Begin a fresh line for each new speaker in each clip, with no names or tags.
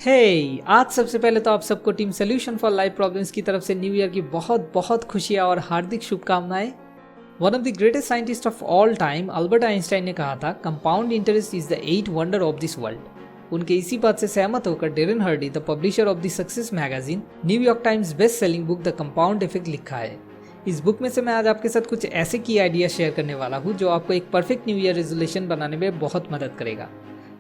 आज सबसे पहले तो आप सबको team solution for life problems की तरफ से न्यू ईयर की बहुत बहुत खुशियां और हार्दिक शुभकामनाएं। One of the greatest scientist of all time Albert Einstein ने कहा था, compound interest is the 8th wonder of this world. उनके इसी बात से सहमत होकर Darren Hardy, the publisher of the success magazine, New York Times best selling book the compound effect लिखा है। इस बुक में से मैं आज आपके साथ कुछ ऐसे की आइडिया शेयर करने वाला हूँ जो आपको एक परफेक्ट न्यू ईयर रेजोल्यूशन बनाने में बहुत मदद करेगा।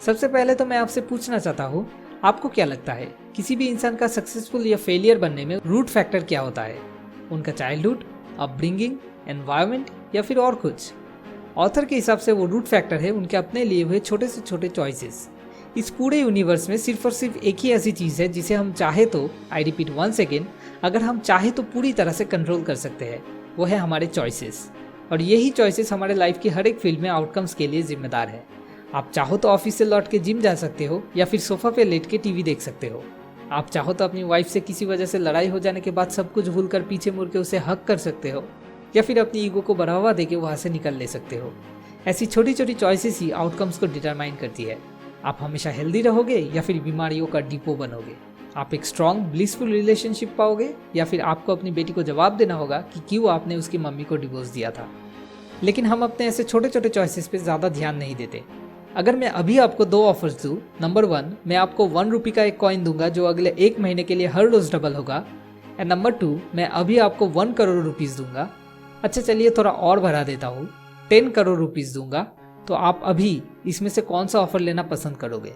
सबसे पहले तो मैं आपसे पूछना चाहता हूँ, आपको क्या लगता है किसी भी इंसान का सक्सेसफुल या फेलियर बनने में रूट फैक्टर क्या होता है? उनका चाइल्डहुड, अपब्रिंगिंग, एनवायरनमेंट या फिर और कुछ? ऑथर के हिसाब से वो रूट फैक्टर है उनके अपने लिए हुए छोटे से छोटे चॉइसेस। इस पूरे यूनिवर्स में सिर्फ और सिर्फ एक ही ऐसी चीज़ है जिसे हम चाहे तो, आई रिपीट वंस अगेन, अगर हम चाहे तो पूरी तरह से कंट्रोल कर सकते हैं। वो है हमारे चॉइसेस। और यही चॉइसेस हमारे लाइफ की हर एक फील्ड में आउटकम्स के लिए जिम्मेदार है। आप चाहो तो ऑफिस से लौट के जिम जा सकते हो या फिर सोफा पे लेट के टीवी देख सकते हो। आप चाहो तो अपनी वाइफ से किसी वजह से लड़ाई हो जाने के बाद सब कुछ भूलकर पीछे मुड़ के उसे हक कर सकते हो या फिर अपनी ईगो को बढ़ावा देके वहाँ से निकल ले सकते हो। ऐसी छोटी छोटी चॉइसेस ही आउटकम्स को डिटरमाइन करती है। आप हमेशा हेल्दी रहोगे या फिर बीमारियों का डिपो बनोगे। आप एक स्ट्रॉन्ग ब्लिसफुल रिलेशनशिप पाओगे या फिर आपको अपनी बेटी को जवाब देना होगा कि क्यों आपने उसकी मम्मी को डिवोर्स दिया था। लेकिन हम अपने ऐसे छोटे छोटे चॉइसेस पे ज़्यादा ध्यान नहीं देते। अगर मैं अभी आपको 2 ऑफर्स दूँ, नंबर 1, मैं आपको 1 रुपये का एक कॉइन दूंगा जो अगले 1 महीने के लिए हर रोज डबल होगा। एंड नंबर 2, मैं अभी आपको 1 करोड़ रुपीज़ दूंगा। अच्छा चलिए थोड़ा और बढ़ा देता हूँ, 10 करोड़ रुपीज़ दूंगा। तो आप अभी इसमें से कौन सा ऑफर लेना पसंद करोगे?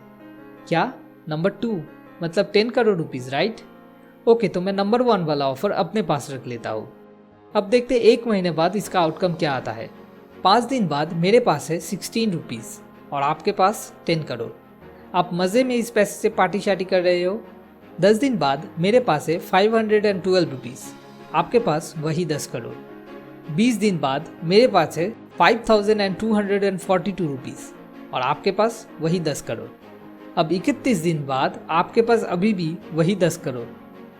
क्या नंबर 2 मतलब 10 करोड़ रुपीज़, राइट? ओके, तो मैं नंबर 1 वाला ऑफर अपने पास रख लेता हूँ। अब देखते 1 महीने बाद इसका आउटकम क्या आता है। 5 दिन बाद मेरे पास है 16 रुपीज़ और आपके पास 10 करोड़। आप मज़े में इस पैसे से पार्टी शार्टी कर रहे हो। 10 दिन बाद मेरे पास है 512 रुपीज़, आपके पास वही 10 करोड़। 20 दिन बाद मेरे पास है 5242 रुपीज़ और आपके पास वही 10 करोड़। अब 31 दिन बाद आपके पास अभी भी वही 10 करोड़,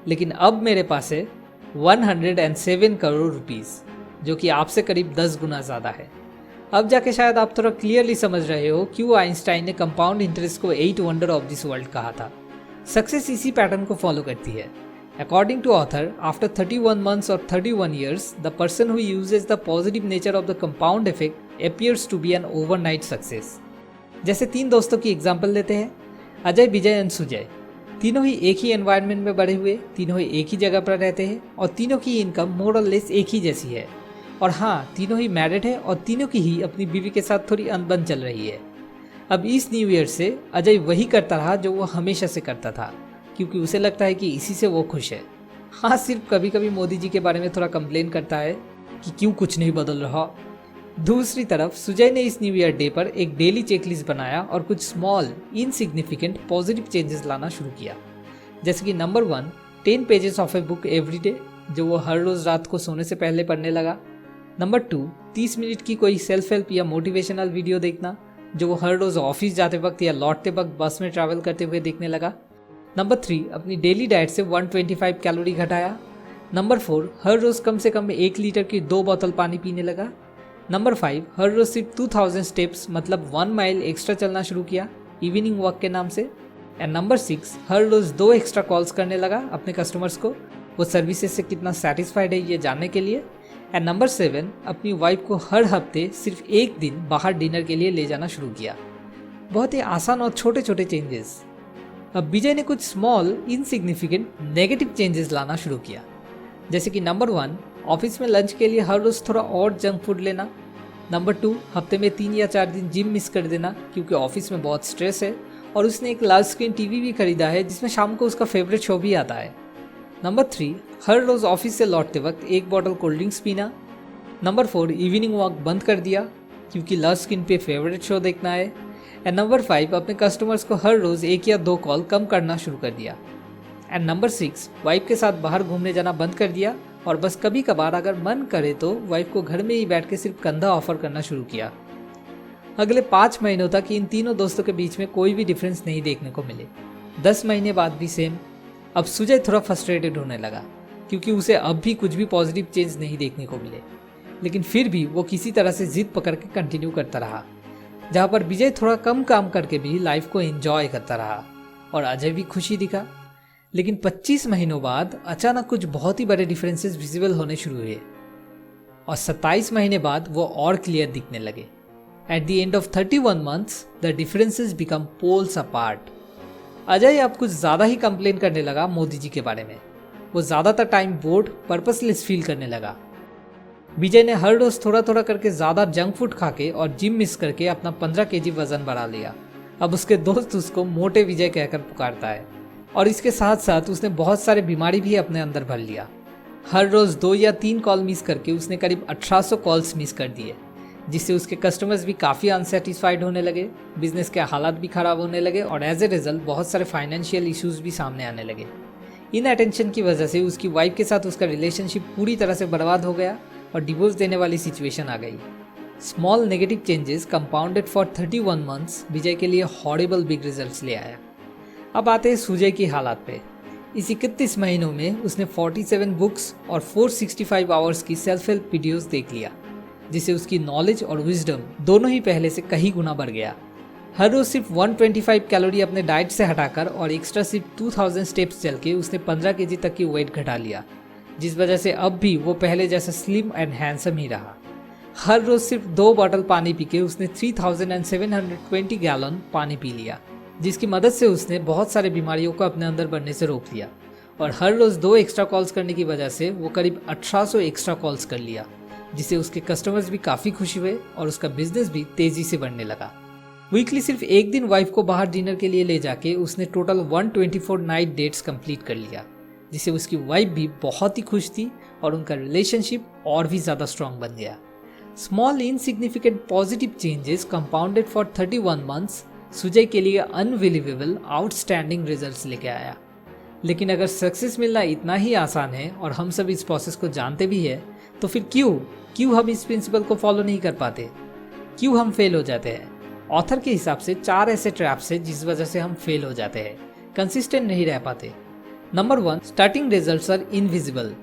लेकिन अब मेरे पास है 107 करोड़ रुपीज़, जो कि आपसे करीब 10 गुना ज़्यादा है। अब जाके शायद आप थोड़ा क्लियरली समझ रहे हो क्यों आइंस्टाइन ने कंपाउंड इंटरेस्ट को 8th wonder of this world कहा था। सक्सेस इसी पैटर्न को फॉलो करती है। According to author, after 31 months और 31 years, the person who uses the positive nature of the compound effect appears to be an overnight success. जैसे 3 दोस्तों की एग्जाम्पल लेते हैं, अजय, विजय एंड सुजय। तीनों ही एक ही एनवायरनमेंट में बड़े हुए, तीनों ही एक ही जगह पर रहते हैं और तीनों की इनकम मोर और लेस एक ही जैसी है। और हाँ, तीनों ही मैरिड है और तीनों की ही अपनी बीवी के साथ थोड़ी अनबन चल रही है। अब इस न्यू ईयर से अजय वही करता रहा जो वो हमेशा से करता था, क्योंकि उसे लगता है कि इसी से वो खुश है। हाँ, सिर्फ कभी कभी मोदी जी के बारे में थोड़ा कंप्लेन करता है कि क्यों कुछ नहीं बदल रहा। दूसरी तरफ सुजय ने इस न्यू ईयर डे पर एक डेली चेकलिस्ट बनाया और कुछ स्मॉल इनसिग्निफिकेंट पॉजिटिव चेंजेस लाना शुरू किया। जैसे कि number 1, 10 pages of a book every day, जो वो हर रोज रात को सोने से पहले पढ़ने लगा। नंबर 2, 30 मिनट की कोई सेल्फ हेल्प या मोटिवेशनल वीडियो देखना, जो वो हर रोज ऑफिस जाते वक्त या लौटते वक्त बस में ट्रैवल करते हुए देखने लगा। नंबर 3, अपनी डेली डाइट से 125 कैलोरी घटाया। नंबर 4, हर रोज कम से कम 1 लीटर की 2 बोतल पानी पीने लगा। नंबर 5, हर रोज सिर्फ 2000 स्टेप्स मतलब 1 माइल एक्स्ट्रा चलना शुरू किया, इवनिंग वॉक के नाम से। एंड नंबर 6, हर रोज 2 एक्स्ट्रा कॉल्स करने लगा अपने कस्टमर्स को, वो सर्विसेज से कितना सेटिस्फाइड है ये जानने के लिए। एंड नंबर 7, अपनी वाइफ को हर हफ्ते सिर्फ 1 दिन बाहर डिनर के लिए ले जाना शुरू किया। बहुत ही आसान और छोटे छोटे चेंजेस। अब विजय ने कुछ स्मॉल इनसिग्निफिकेंट नेगेटिव चेंजेस लाना शुरू किया। जैसे कि नंबर 1, ऑफिस में लंच के लिए हर रोज थोड़ा और जंक फूड लेना। नंबर 2, हफ्ते में 3 या 4 दिन जिम मिस कर देना क्योंकि ऑफिस में बहुत स्ट्रेस है और उसने एक लार्ज स्क्रीन टीवी भी खरीदा है जिसमें शाम को उसका फेवरेट शो भी आता है। नंबर 3, हर रोज़ ऑफिस से लौटते वक्त 1 बॉटल कोल्ड ड्रिंक्स पीना। नंबर 4, इवनिंग वॉक बंद कर दिया क्योंकि लार्ज स्क्रीन पे फेवरेट शो देखना है। एंड नंबर 5, अपने कस्टमर्स को हर रोज़ 1 या 2 कॉल कम करना शुरू कर दिया। एंड नंबर 6, वाइफ के साथ बाहर घूमने जाना बंद कर दिया और बस कभी कभार अगर मन करे तो वाइफ को घर में ही बैठ के सिर्फ कंधा ऑफर करना शुरू किया। अगले 5 महीनों तक इन तीनों दोस्तों के बीच में कोई भी डिफरेंस नहीं देखने को मिले। 10 महीने बाद भी सेम। अब सुजय थोड़ा फ्रस्ट्रेटेड होने लगा क्योंकि उसे अब भी कुछ भी पॉजिटिव चेंज नहीं देखने को मिले, लेकिन फिर भी वो किसी तरह से जिद पकड़ के कंटिन्यू करता रहा। जहाँ पर विजय थोड़ा कम काम करके भी लाइफ को एंजॉय करता रहा। और अजय भी खुशी दिखा। लेकिन 25 महीनों बाद अचानक कुछ बहुत ही बड़े डिफरेंसेस विजिबल होने शुरू हुए और 27 महीने बाद वो और क्लियर दिखने लगे। At the end of 31 months the differences become poles apart. Ajay अब कुछ ज़्यादा ही कंप्लेन करने लगा मोदी जी के बारे में। वो ज़्यादातर टाइम बोर्ड पर्पसलेस फील करने लगा। विजय ने हर रोज थोड़ा थोड़ा करके ज़्यादा जंक फूड खा के और जिम मिस करके अपना 15 kg वजन बढ़ा लिया। अब उसके दोस्त उसको मोटे विजय कहकर पुकारता है और इसके साथ साथ उसने बहुत सारे बीमारी भी अपने अंदर भर लिया। हर रोज 2 या 3 कॉल मिस करके उसने करीब 1800 कॉल्स मिस कर दिए, जिससे उसके कस्टमर्स भी काफ़ी अनसेटिस्फाइड होने लगे, बिजनेस के हालात भी खराब होने लगे और एज ए रिजल्ट बहुत सारे फाइनेंशियल इश्यूज भी सामने आने लगे। इन अटेंशन की वजह से उसकी वाइफ के साथ उसका रिलेशनशिप पूरी तरह से बर्बाद हो गया और डिवोर्स देने वाली सिचुएशन आ गई। Small negative changes compounded for 31 months Vijay के लिए हॉरिबल बिग रिजल्ट्स ले आया। अब आते हैं सुजय की हालात पे। इस 31 महीनों में उसने 47 बुक्स और 465 आवर्स की सेल्फ हेल्प वीडियोस देख लिया, जिससे उसकी नॉलेज और विजडम दोनों ही पहले से कई गुना बढ़ गया। हर रोज सिर्फ 125 कैलोरी अपने डाइट से हटाकर और एक्स्ट्रा सिर्फ 2000 स्टेप्स चल के उसने 15 kg तक की वेट घटा लिया, जिस वजह से अब भी वो पहले जैसा स्लिम एंड हैंडसम ही रहा। हर रोज सिर्फ 2 बॉटल पानी पी के उसने 3720 गैलन पानी पी लिया, जिसकी मदद से उसने बहुत सारे बीमारियों को अपने अंदर बढ़ने से रोक लिया। और हर रोज 2 एक्स्ट्रा कॉल्स करने की वजह से वो करीब 1800 एक्स्ट्रा कॉल्स कर लिया, जिससे उसके कस्टमर्स भी काफ़ी खुश हुए और उसका बिजनेस भी तेजी से बढ़ने लगा। वीकली सिर्फ एक दिन वाइफ को बाहर डिनर के लिए ले जाके उसने टोटल 124 नाइट डेट्स कंप्लीट कर लिया, जिससे उसकी वाइफ भी बहुत ही खुश थी और उनका रिलेशनशिप और भी ज़्यादा स्ट्रॉन्ग बन गया। Small insignificant positive changes compounded for 31 months Sujay के लिए अनबिलीवेबल आउटस्टैंडिंग रिजल्ट्स लेके आया। लेकिन अगर सक्सेस मिलना इतना ही आसान है और हम सब इस प्रोसेस को जानते भी है, तो फिर क्यों हम इस प्रिंसिपल को फॉलो नहीं कर पाते? क्यों हम फेल हो जाते हैं? ऑथर के हिसाब से 4 ऐसे ट्रैप्स है जिस वजह से हम फेल हो जाते हैं, कंसिस्टेंट नहीं रह पाते। Number 1, starting results are invisible.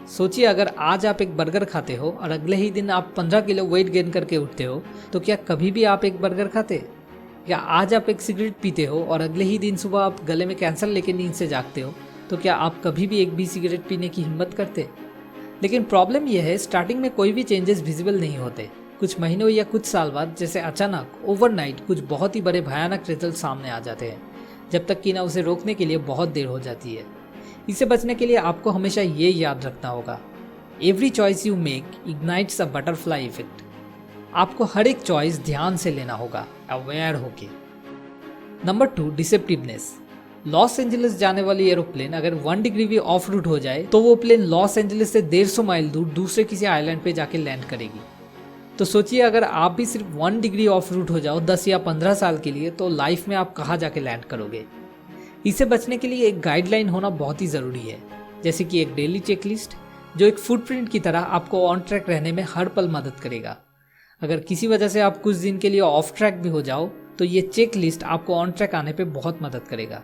सोचिए, अगर आज आप एक बर्गर खाते हो और अगले ही दिन आप 15 किलो वेट गेन करके उठते हो, तो क्या कभी भी आप एक बर्गर खाते? या आज आप एक सिगरेट पीते हो और अगले ही दिन सुबह आप गले में कैंसर लेके नींद से जागते हो, तो क्या आप कभी भी एक भी सिगरेट पीने की हिम्मत करते? लेकिन प्रॉब्लम यह है, स्टार्टिंग में कोई भी चेंजेस विजिबल नहीं होते। कुछ महीनों या कुछ साल बाद जैसे अचानक ओवरनाइट कुछ बहुत ही बड़े भयानक रिजल्ट सामने आ जाते हैं, जब तक कि ना उसे रोकने के लिए बहुत देर हो जाती है। इसे बचने के लिए आपको हमेशा ये याद रखना होगा, every choice you make ignites a butterfly effect. आपको हर एक चॉइस ध्यान से लेना होगा, अवेयर होके। नंबर 2, डिसेप्टिवनेस। लॉस एंजलिस जाने वाली एरोप्लेन अगर 1 डिग्री भी ऑफ रूट हो जाए तो वो प्लेन लॉस एंजलिस से 150 माइल दूर दूसरे किसी आइलैंड पे जाके लैंड करेगी। तो सोचिए, अगर आप भी सिर्फ 1 डिग्री ऑफ रूट हो जाओ 10 या 15 साल के लिए, तो लाइफ में आप कहाँ जाके लैंड करोगे? इसे बचने के लिए एक गाइडलाइन होना बहुत ही ज़रूरी है, जैसे कि एक डेली चेकलिस्ट जो एक फुटप्रिंट की तरह आपको ऑन ट्रैक रहने में हर पल मदद करेगा। अगर किसी वजह से आप कुछ दिन के लिए ऑफ ट्रैक भी हो जाओ, तो ये चेक लिस्ट आपको ऑन ट्रैक आने पे बहुत मदद करेगा।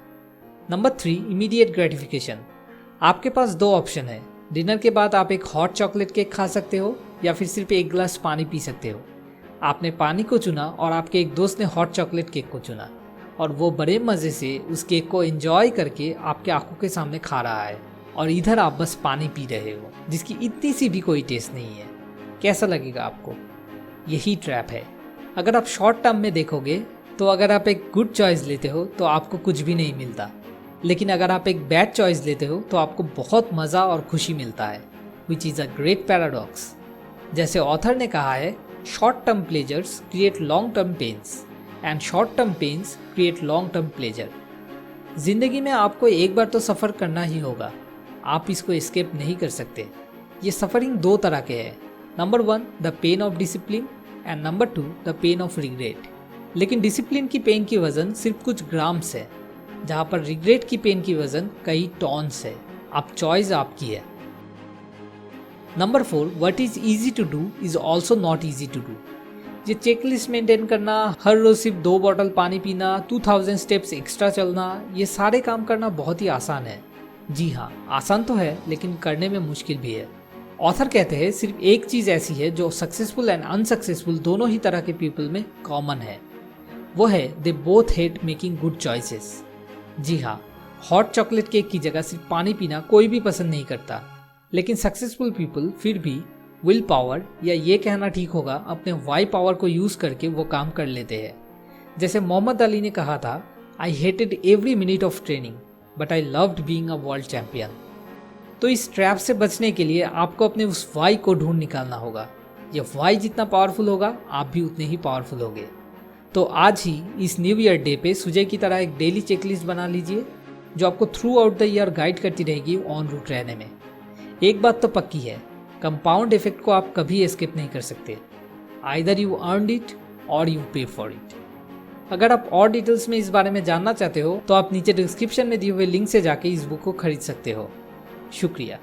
Number 3, immediate gratification. आपके पास 2 ऑप्शन है। डिनर के बाद आप एक हॉट चॉकलेट केक खा सकते हो या फिर सिर्फ एक गिलास पानी पी सकते हो। आपने पानी को चुना और आपके एक दोस्त ने हॉट चॉकलेट केक को चुना, और वो बड़े मज़े से उस केक को एंजॉय करके आपके आंखों के सामने खा रहा है, और इधर आप बस पानी पी रहे हो जिसकी इतनी सी भी कोई टेस्ट नहीं है। कैसा लगेगा आपको? यही ट्रैप है। अगर आप शॉर्ट टर्म में देखोगे तो अगर आप एक गुड चॉइस लेते हो तो आपको कुछ भी नहीं मिलता, लेकिन अगर आप एक बैड चॉइस लेते हो तो आपको बहुत मज़ा और खुशी मिलता है, which is a great paradox. जैसे ऑथर ने कहा है, short term pleasures create long term pains and short term pains create long term pleasure. जिंदगी में आपको एक बार तो सफ़र करना ही होगा, आप इसको एस्केप नहीं कर सकते। ये सफरिंग 2 तरह के हैं। Number 1, the pain of discipline, and number 2, the pain of regret. लेकिन डिसिप्लिन की पेन की वजन सिर्फ कुछ ग्राम्स है, जहाँ पर रिग्रेट की पेन की वजन कई टॉन्स है। अब चॉइस आपकी है। Number 4, what is easy to do is also not easy to do. ये चेकलिस्ट मेंटेन करना, हर रोज सिर्फ 2 बॉटल पानी पीना, 2000 स्टेप्स एक्स्ट्रा चलना, ये सारे काम करना बहुत ही आसान है। जी हाँ, आसान तो है, लेकिन करने में मुश्किल भी है। ऑथर कहते हैं, सिर्फ एक चीज़ ऐसी है जो सक्सेसफुल एंड अनसक्सेसफुल दोनों ही तरह के पीपल में कॉमन है, वो है they both hate making good choices. जी हाँ, हॉट चॉकलेट केक की जगह सिर्फ पानी पीना कोई भी पसंद नहीं करता, लेकिन सक्सेसफुल पीपल फिर भी विल पावर, या ये कहना ठीक होगा अपने वाई पावर को यूज़ करके वो काम कर लेते हैं। जैसे मोहम्मद अली ने कहा था, I hated every minute of training but I loved being a world champion. तो इस ट्रैप से बचने के लिए आपको अपने उस वाई को ढूंढ निकालना होगा। ये वाई जितना पावरफुल होगा, आप भी उतने ही पावरफुल होगे। तो आज ही इस न्यू ईयर डे पे सुजय की तरह एक डेली चेकलिस्ट बना लीजिए, जो आपको through out the year guide करती रहेगी ऑन रूट रहने में। एक बात तो पक्की है, कंपाउंड इफेक्ट को आप कभी एस्केप नहीं कर सकते। आइदर यू अर्नड इट और यू पे फॉर इट। अगर आप और डिटेल्स में इस बारे में जानना चाहते हो तो आप नीचे डिस्क्रिप्शन में दिए हुए लिंक से जाके इस बुक को खरीद सकते हो। शुक्रिया।